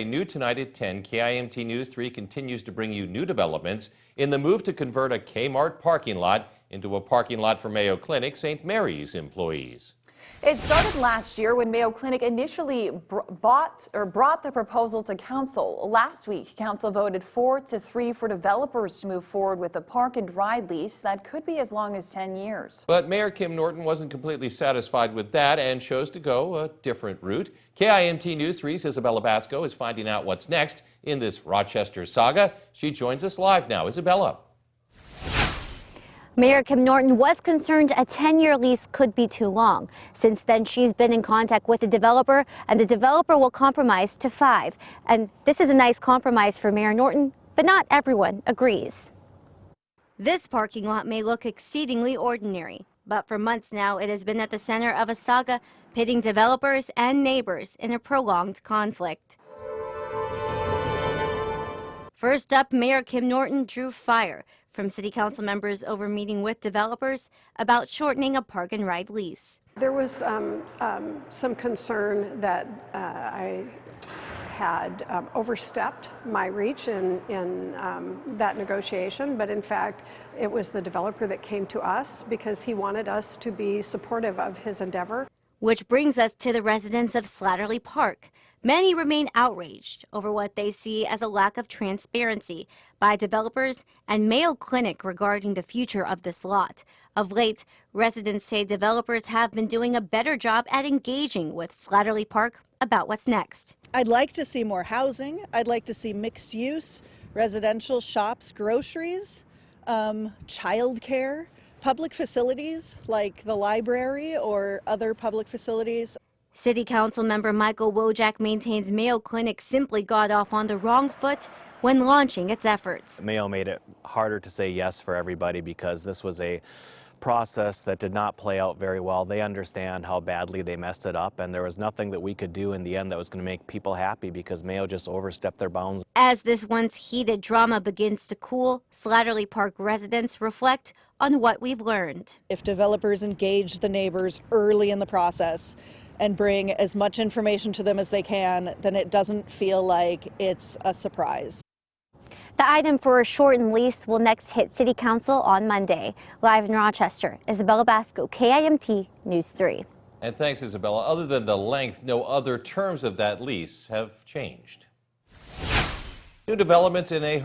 New tonight at 10, KIMT News 3 continues to bring you new developments in the move to convert a Kmart parking lot into a parking lot for Mayo Clinic St. Mary's employees. It started last year when Mayo Clinic initially brought the proposal to council. Last week, council voted 4-3 for developers to move forward with a park and ride lease that could be as long as 10 years. But Mayor Kim Norton wasn't completely satisfied with that and chose to go a different route. KIMT News 3's Isabella Basco is finding out what's next in this Rochester saga. She joins us live now. Isabella. Mayor Kim Norton was concerned a 10-year lease could be too long. Since then, she's been in contact with the developer, and the developer will compromise to 5. And this is a nice compromise for Mayor Norton, but not everyone agrees. This parking lot may look exceedingly ordinary, but for months now, it has been at the center of a saga pitting developers and neighbors in a prolonged conflict. First up, Mayor Kim Norton drew fire from city council members over meeting with developers about shortening a park and ride lease. There was some concern that I had overstepped my reach in that negotiation, but in fact it was the developer that came to us because he wanted us to be supportive of his endeavor. Which brings us to the residents of Slattery Park. Many remain outraged over what they see as a lack of transparency by developers and Mayo Clinic regarding the future of this lot. Of late, residents say developers have been doing a better job at engaging with Slattery Park about what's next. I'd like to see more housing. I'd like to see mixed use, residential, shops, groceries, childcare, public facilities like the library or other public facilities. City Council member Michael Wojak maintains Mayo Clinic simply got off on the wrong foot when launching its efforts. Mayo made it harder to say yes for everybody because this was a process that did not play out very well. They understand how badly they messed it up, and there was nothing that we could do in the end that was going to make people happy because Mayo just overstepped their bounds. As this once heated drama begins to cool, Slattery Park residents reflect on what we've learned. If developers engage the neighbors early in the process and bring as much information to them as they can, then it doesn't feel like it's a surprise. The item for a shortened lease will next hit City Council on Monday. Live in Rochester, Isabella Basco, KIMT News 3. And thanks, Isabella. Other than the length, no other terms of that lease have changed. New developments in a